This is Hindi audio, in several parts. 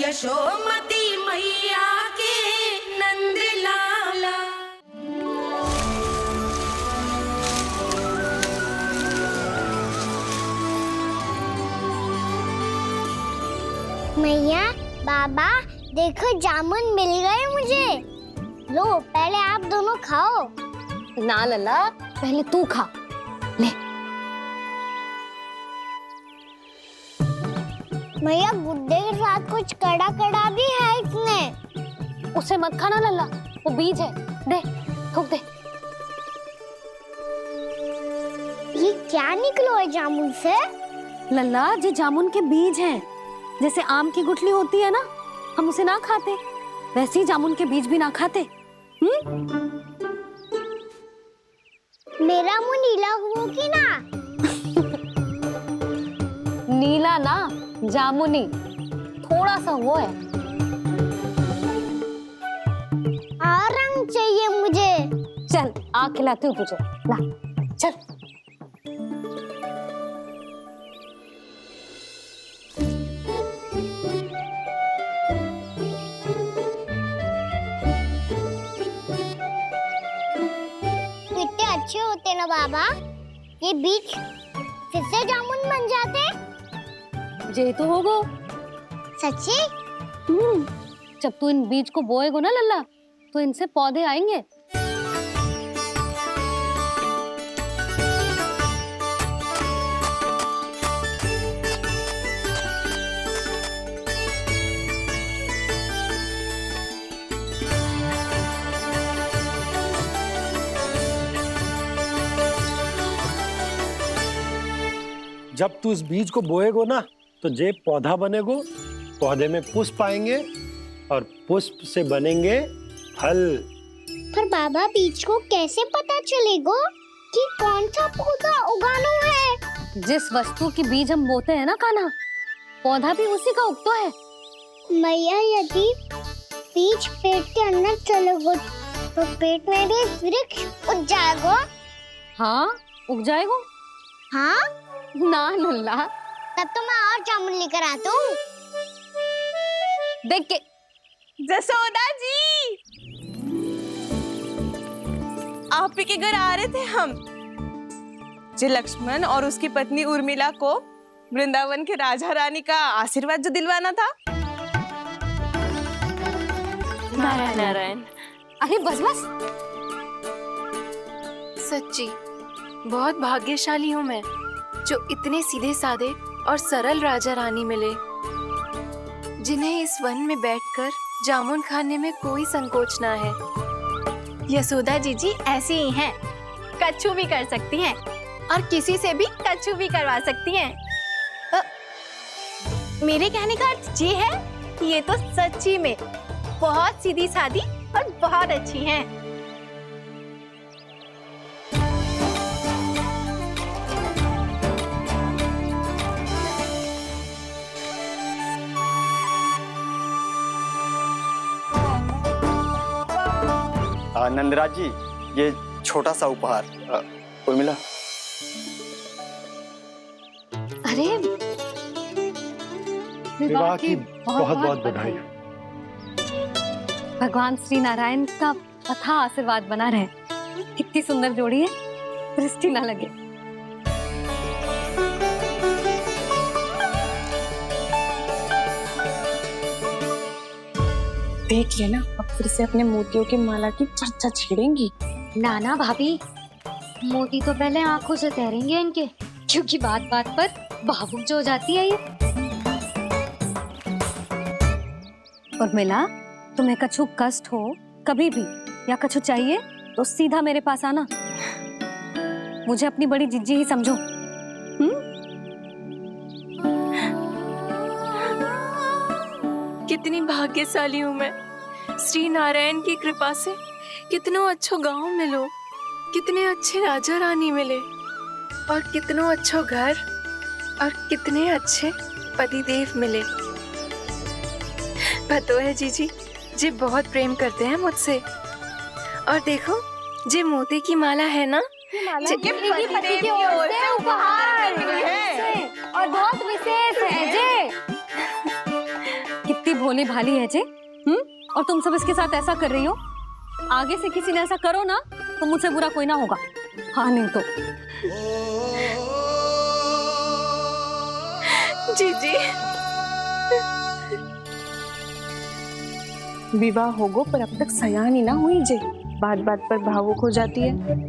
यशोमती मैया के नंद लाला। मैया, बाबा, देखो जामुन मिल गए मुझे। लो, पहले आप दोनों खाओ। ना लल्ला, पहले तू खा ले। मैया, गुड्डे के साथ कुछ कड़ा कड़ा भी है इसमें। उसे मत खाना लल्ला, वो बीज है। दे, थूक दे। ये क्या निकलो है जामुन से? लल्ला, ये जामुन के बीज हैं। जैसे आम की गुठली होती है ना, हम उसे ना खाते, वैसे ही जामुन के बीज भी ना खाते। मेरा मुंह नीला हुआ कि ना? नीला ना, जामुनी, थोड़ा सा वो है। और रंग चाहिए मुझे। चल, आ खिलाती हूँ तुझे, ला, चल। कितने अच्छे होते ना बाबा, ये बीज फिर से जामुन बन जाते। ये तो होगा। सच्ची? जब तू इन बीज को बोएगा ना लल्ला, तो इनसे पौधे आएंगे। जब तू इस बीज को बोएगो ना, तो जे पौधा बनेगो, पौधे में पुष्प आएंगे और पुष्प से बनेंगे फल। पर बाबा, बीज को कैसे पता चलेगा कि कौन सा पौधा उगाना है? जिस वस्तु की बीज हम बोते हैं ना कान्हा, पौधा भी उसी का उगता है। मैया, यदि बीज पेट के अंदर चलेगा तो पेट में भी वृक्ष उग जाएगा। हाँ, उग जाएगा। हाँ? ना लल्ला, तब तो मैं और जामुन लेकर आता हूँ। देख के। जसोदा जी, आप ही के घर आ रहे थे हम। जो लक्ष्मण और उसकी पत्नी उर्मिला को वृंदावन के राजा रानी का आशीर्वाद जो दिलवाना था। नारायण नारायण। अरे बस बस। सच्ची बहुत भाग्यशाली हूँ मैं, जो इतने सीधे साधे और सरल राजा रानी मिले, जिन्हें इस वन में बैठकर जामुन खाने में कोई संकोच ना है। यशोदा जी ऐसी ही हैं, कच्छू भी कर सकती हैं और किसी से भी कच्छू भी करवा सकती हैं। मेरे कहने का अर्थ ये है कि ये तो सच्ची में बहुत सीधी सादी और बहुत अच्छी हैं। नंदराज जी, ये छोटा सा उपहार। उर्मिला। अरे विवाह की बहुत बहुत बधाई। भगवान श्री नारायण का अथाह आशीर्वाद बना रहे। कितनी सुंदर जोड़ी है, दृष्टि ना लगे। देख लेना, अब फिर से अपने मोतियों की माला की चर्चा छेड़ेंगी। नाना भाभी, मोती तो पहले आंखों से तैरेंगे इनके, क्योंकि बात बात पर भावुक जो हो जाती है ये। उर्मिला, तुम्हें कछु कष्ट हो कभी भी या कछु चाहिए तो सीधा मेरे पास आना। मुझे अपनी बड़ी जिज्जी ही समझो। कितनी भाग्यशाली हूँ मैं, श्री नारायण की कृपा से कितनों अच्छो गांव मिलो, कितने अच्छे राजा रानी मिले, और कितनों अच्छो घर और कितने अच्छे पतिदेव मिले। पतो है जीजी, जी बहुत प्रेम करते हैं मुझसे। और देखो, जे मोती की माला है ना, ये पति की ओर से उपहार है और बहुत विशेष है जे। कितनी भोली भाली है जे। और तुम सब इसके साथ ऐसा कर रही हो। आगे से किसी ने ऐसा करो ना तो मुझसे बुरा कोई ना होगा। हाँ नहीं तो। जीजी विवाह होगो पर अब तक सयानी ना हुई जे, बात बात पर भावुक हो जाती है।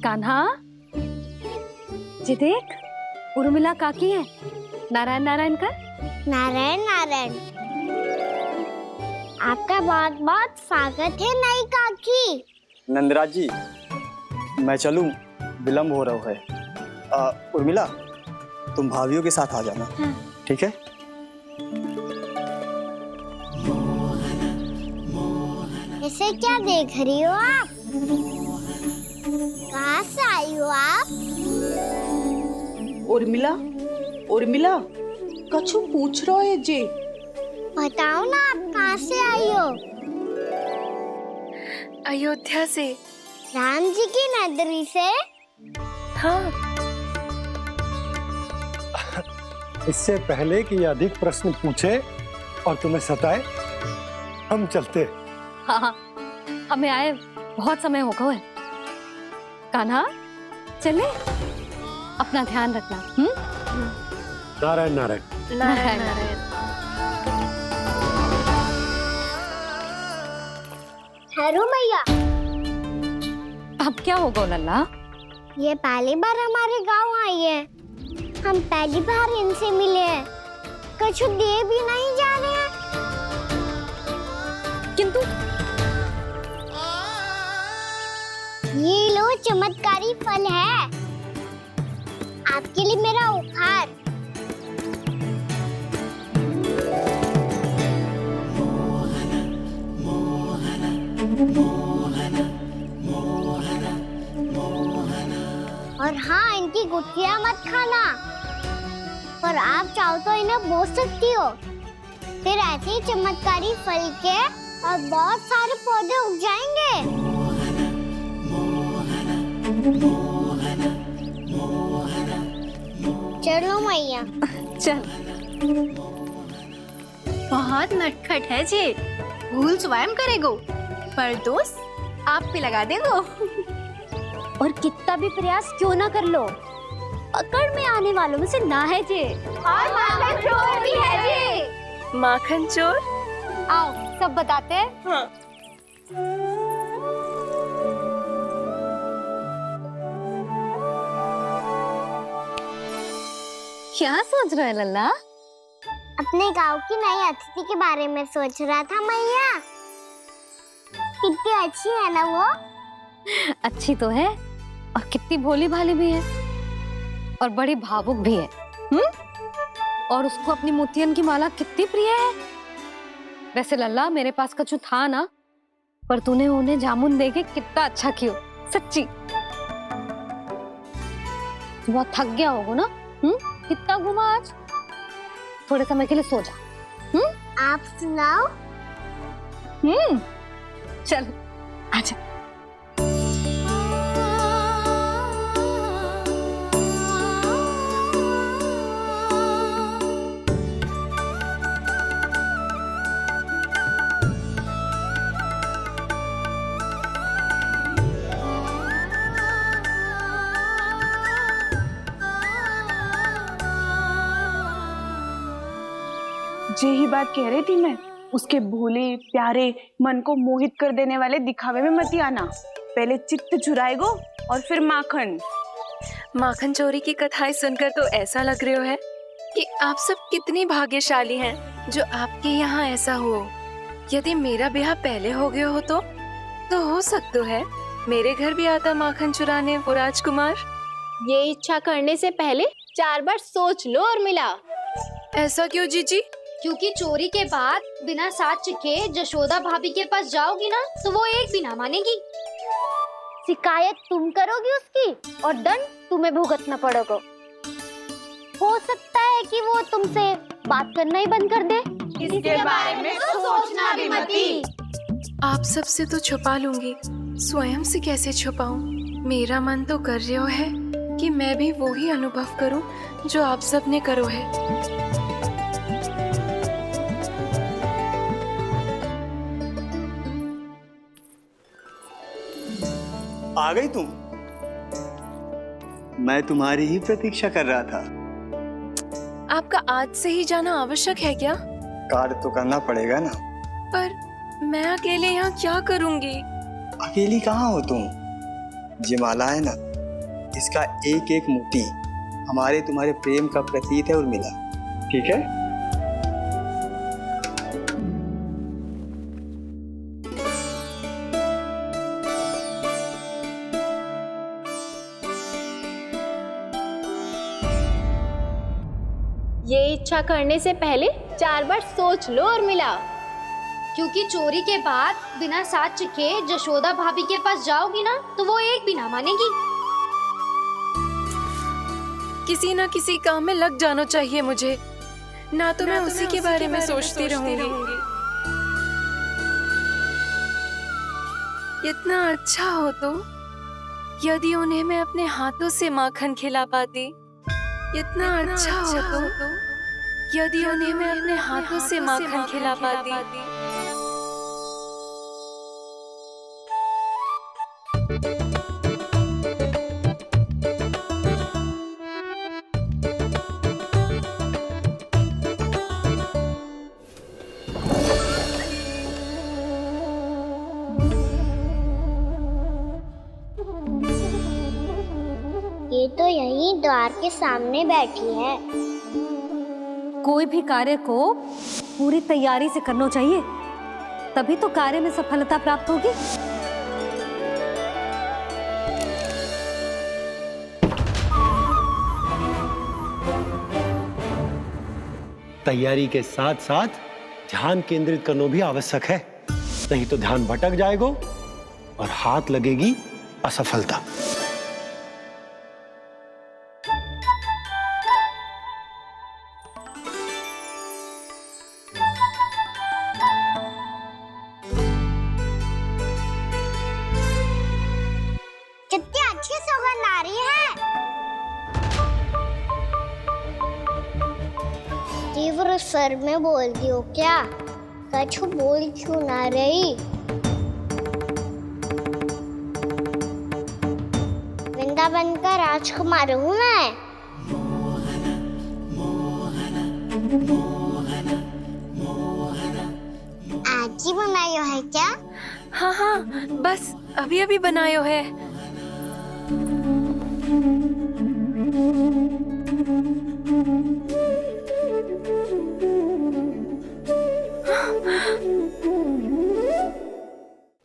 कान्हा जी देख, उर्मिला काकी है। नारायण नारायण कर। नारायण नारायण। आपका बहुत बहुत स्वागत है नई काकी। नंदराज जी, मैं चलूं, विलम्ब हो रहा है। उर्मिला, तुम भाभियों के साथ आ जाना। हाँ। ठीक है? इसे क्या देख रही हो आप? कहाँ से आई हो आप? उर्मिला, उर्मिला, कछु पूछ रहा है जे। बताओ ना आप कहाँ से आई हो? अयोध्या से। राम जी की नगरी से? हाँ। इससे पहले कि ये अधिक प्रश्न पूछे और तुम्हें सताए, हम चलते। हाँ, हमें आए बहुत समय हो गया है। कान्हा चले, अपना ध्यान रखना। नारायण नारायण। नारायण नारायण। ठहरू मैया, अब क्या होगा लल्ला? ये पहली बार हमारे गांव आई है। हम पहली बार इनसे मिले हैं। कुछ दे भी नहीं जा रहे हैं। किंतु ये लो चमत्कारी फल है, आपके लिए मेरा उपहार। और हाँ, इनकी गुठलियां मत खाना। और आप चाहो तो इन्हें बो सकती हो। फिर ऐसे ही चमत्कारी फल के और बहुत सारे पौधे उग जाएंगे। चलो मैया। चल। बहुत नटखट है जी, भूल स्वयं करेगो पर दोष आप पे लगा देगो। और कितना भी प्रयास क्यों ना कर लो, पकड़ में आने वालों में से ना है जी। और माखन चोर भी है जी। माखन चोर? आओ सब बताते हैं। हाँ। क्या सोच रहा है लल्ला? अपने गांव की नई अतिथि के बारे में सोच रहा था मैया। कितनी अच्छी है ना वो? अच्छी तो है और कितनी भोली भाली भी है और बड़ी भावुक भी है। और उसको अपनी मोतियन की माला कितनी प्रिय है। वैसे लल्ला, मेरे पास कछु था ना, पर तूने उन्हें जामुन देके कितना अच्छा किया, सच्ची। बहुत थक गया होगा ना? कितना घूमा आज? थोड़े समय के लिए सो जा। आप सुनाओ। चल आजा। यही बात कह रही थी मैं, उसके भोले प्यारे मन को मोहित कर देने वाले दिखावे में मत आना। पहले चित्त चुराएगो और फिर माखन। माखन चोरी की कथाएं सुनकर तो ऐसा लग रहा है कि आप सब कितनी भाग्यशाली हैं जो आपके यहाँ ऐसा हो। यदि मेरा ब्याह पहले हो गया हो तो हो सकता है मेरे घर भी आता माखन चुराने वो राजकुमार। ये इच्छा करने से पहले 4 बार सोच लो और मिला। ऐसा क्यों जीजी? क्योंकि चोरी के बाद बिना साथ चिखे जशोदा भाभी के पास जाओगी ना तो वो एक भी ना मानेगी। शिकायत तुम करोगी उसकी और दंड तुम्हें भुगतना पड़ेगा। हो सकता है कि वो तुमसे बात करना ही बंद कर दे। इसके बारे में सोचना भी मत ही। आप सबसे तो छुपा लूंगी, स्वयं से कैसे छुपाऊं? मेरा मन तो कर रहा है कि मैं भी वो ही अनुभव करूं जो आप सब ने करो है। आ गई तुम? मैं तुम्हारी ही प्रतीक्षा कर रहा था। आपका आज से ही जाना आवश्यक है क्या? कार्य तो करना पड़ेगा ना। पर मैं अकेले यहाँ क्या करूंगी? अकेली कहाँ हो तुम? ये माला है ना, इसका एक एक मोती हमारे तुम्हारे प्रेम का प्रतीक है उर्मिला, ठीक है? ये इच्छा करने से पहले 4 बार सोच लो उर्मिला। क्योंकि चोरी के बाद बिना साथ चखे जशोदा भाभी के पास जाओगी ना तो वो एक भी ना मानेगी। किसी ना किसी काम में लग जाना चाहिए मुझे, ना तो मैं उसी के बारे में सोचती रहूंगी। इतना अच्छा हो तो यदि उन्हें मैं अपने हाथों से माखन खिला पाती। इतना अच्छा हो तो यदि उन्हें मैं अपने हाथों से माखन खिला पाती। ये तो यहीं द्वार के सामने बैठी है। कोई भी कार्य को पूरी तैयारी से करना चाहिए, तभी तो कार्य में सफलता प्राप्त होगी। तैयारी के साथ साथ ध्यान केंद्रित करना भी आवश्यक है, नहीं तो ध्यान भटक जाएगा और हाथ लगेगी असफलता। कितनी अच्छी सुगंध आ रही है। तीव्र स्वर में बोलती हो क्या? कछु बोल क्यों ना रही? वृंदावन का राजकुमार हूँ मैं। आज ही बनायो है क्या? हाँ हाँ, बस अभी अभी बनायो है।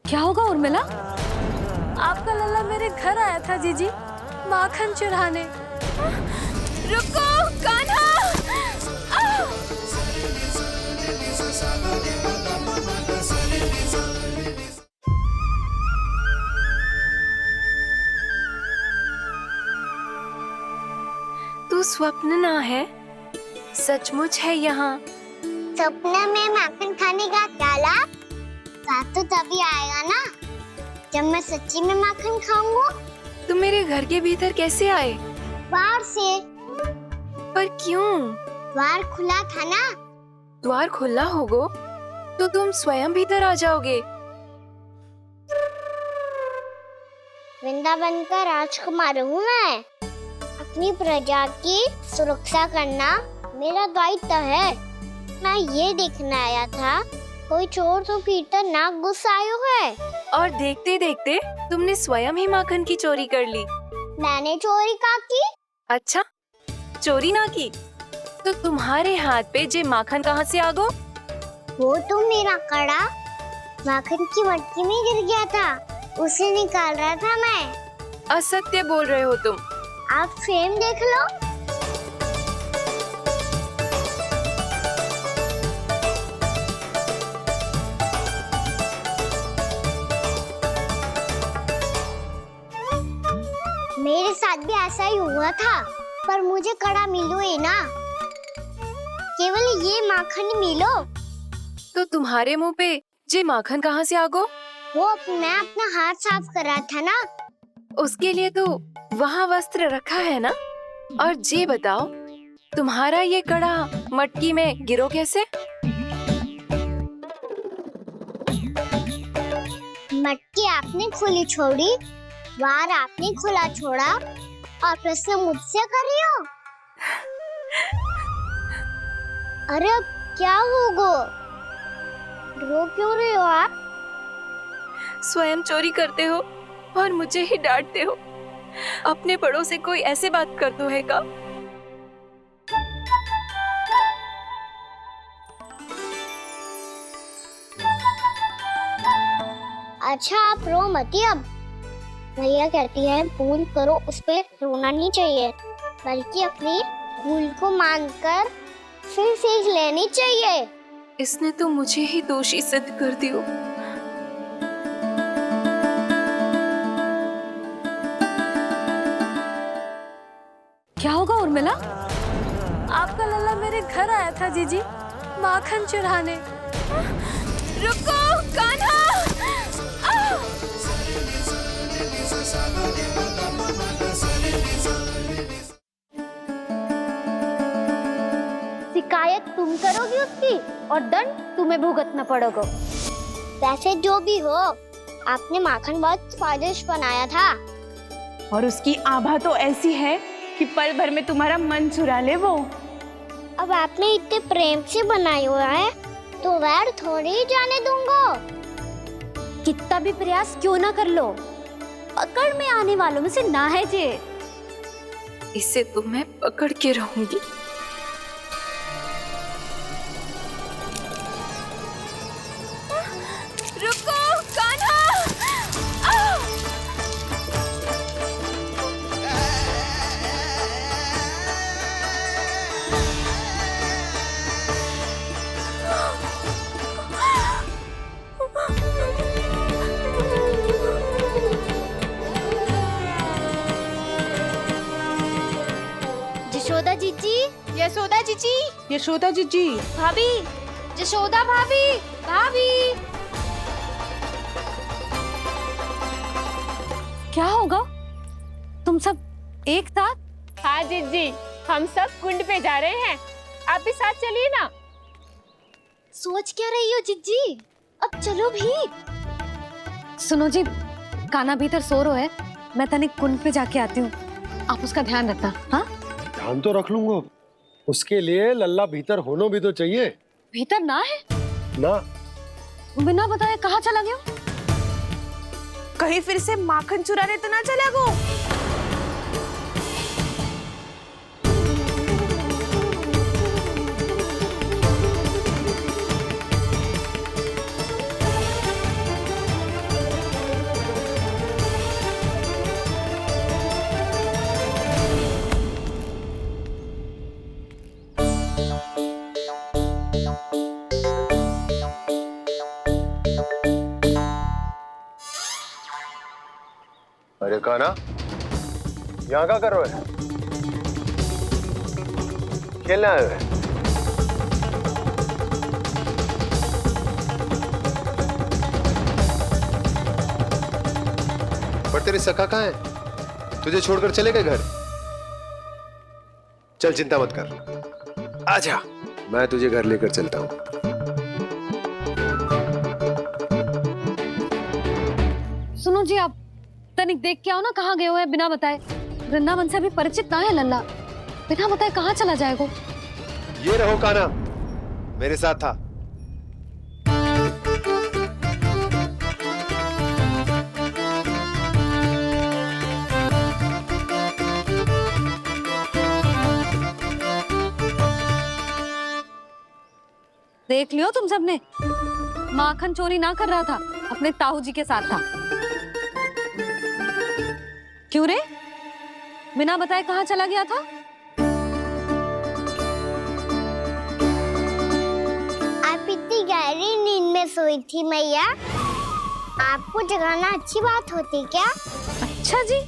क्या होगा उर्मिला? आपका लल्ला मेरे घर आया था जीजी, माखन चुराने। रुको कान्हा! तू स्वप्न ना है, सचमुच है यहाँ। सपने में माखन खाने का क्या लाभ? स्वाद तो तभी आएगा ना जब मैं सच्ची में माखन खाऊंगा। तुम मेरे घर के भीतर कैसे आए? बाहर से। पर क्यों? द्वार खुला था ना। द्वार खुला होगा तो तुम स्वयं भीतर आ जाओगे। वृंदावन का राजकुमार हूँ मैं। अपनी प्रजा की सुरक्षा करना मेरा दायित्व है। मैं ये देखने आया था कोई चोर तो कीर्तन ना घुस आयो है। और देखते देखते तुमने स्वयं ही माखन की चोरी कर ली। मैंने चोरी का की? अच्छा, चोरी ना की तो तुम्हारे हाथ पे जे माखन कहाँ से आ गो? वो तो मेरा कड़ा माखन की मटकी में गिर गया था, उसे निकाल रहा था मैं। असत्य बोल रहे हो तुम। आप फ्रेम देख लो। मेरे साथ भी ऐसा ही हुआ था। पर मुझे कड़ा मिलो ही ना, केवल ये माखन ही मिलो। तो तुम्हारे मुंह पे जे माखन कहाँ से आ गो? वो मैं अपना हाथ साफ कर रहा था ना। उसके लिए तो वहाँ वस्त्र रखा है ना। और जे बताओ, तुम्हारा ये कड़ा मटकी में गिरो कैसे? मटकी आपने खुली छोड़ी, वार आपने खुला छोड़ा, और प्रश्न मुझसे कर रही हो? अरे अब क्या होगा? रो क्यों रहे हो आप? स्वयं चोरी करते हो और मुझे ही डांटते हो। अपने बड़ों से कोई ऐसे बात कर दो है का? अच्छा आप रो मती। अब भैया कहती है भूल करो, उस पे रोना नहीं चाहिए, बल्कि अपनी भूल को मानकर फिर सीख लेनी चाहिए। इसने तो मुझे ही दोषी सिद्ध कर दियो। क्या होगा उर्मिला? आपका लल्ला मेरे घर आया था जीजी, माखन चुराने। रुको कान्हा! शिकायत तुम करोगी उसकी और दंड तुम्हें भुगतना पड़ेगा। वैसे जो भी हो, आपने माखन बहुत स्वादिष्ट बनाया था। और उसकी आभा तो ऐसी है कि पल भर में तुम्हारा मन चुरा ले वो। अब आपने इतने प्रेम से बनाया हुआ है तो वैर थोड़ी ही जाने दूंगा। कितना भी प्रयास क्यों ना कर लो, पकड़ में आने वालों में से ना है जे। इसे तो मैं पकड़ के रहूंगी। रुको कान्हा! यशोदा जीजी, यशोदा जीजी, यशोदा जीजी, भाभी, यशोदा भाभी, भाभी। क्या होगा? तुम सब एक साथ? हाँ जीजी, हम सब कुंड पे जा रहे हैं, आप भी साथ चलिए ना। सोच क्या रही हो जीजी? अब चलो भी। सुनो जी, कान्हा भीतर सो रो है, मैं तनिक कुंड पे जाके आती हूँ, आप उसका ध्यान रखना। हाँ, ध्यान तो रख लूंगा, उसके लिए लल्ला भीतर होना भी तो चाहिए। भीतर ना है? ना। बिना बताए कहाँ चला गया? कहीं फिर से माखन चुराने तो ना चला गो। अरे कान्हा, यहाँ क्या कर रहे हो? खेलने आए हुए? पर तेरे सखा कहाँ है? तुझे छोड़कर चले गए घर? चल चिंता मत कर, आजा, मैं तुझे घर लेकर चलता हूँ। सुनो जी, आप तनिक देख के आओ ना, कहाँ गए हुए हैं बिना बताए। वृंदावन से अभी परिचित ना है लल्ला, बिना बताए कहाँ चला जाएगा? ये रहो कान्हा, मेरे साथ था। देख लियो तुम सबने, माखन चोरी ना कर रहा था, अपने ताऊ जी के साथ था। क्यों रे, बिना बताए कहाँ चला गया था? आप इतनी गहरी नींद में सोई थी मैया, आपको जगाना अच्छी बात होती क्या? अच्छा जी,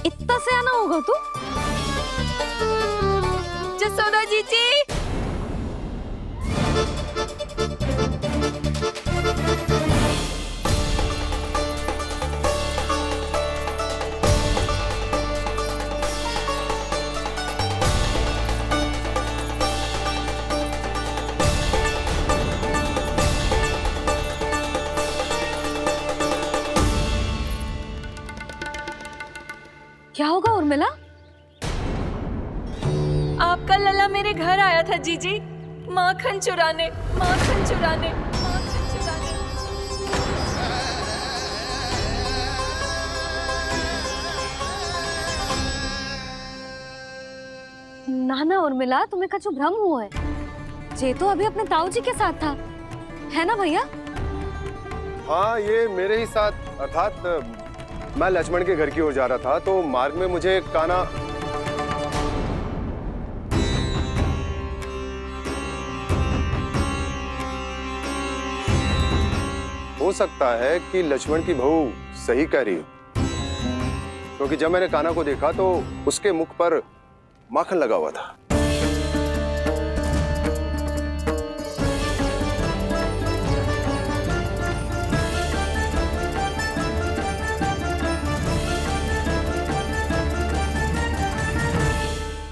इतना सयाना होगा तू? जीजी। क्या होगा उर्मिला? आपका लला मेरे घर आया था जीजी, माखन चुराने, माखन चुराने, माखन चुराने। ना ना उर्मिला, तुम्हें कछु भ्रम हुआ है। जे तो अभी अपने ताऊ जी के साथ था, है ना भैया? हाँ, ये मेरे ही साथ, अर्थात मैं लक्ष्मण के घर की ओर जा रहा था तो मार्ग में मुझे काना। हो सकता है कि लक्ष्मण की बहू सही कह रही हो, क्योंकि जब मैंने काना को देखा तो उसके मुख पर माखन लगा हुआ था।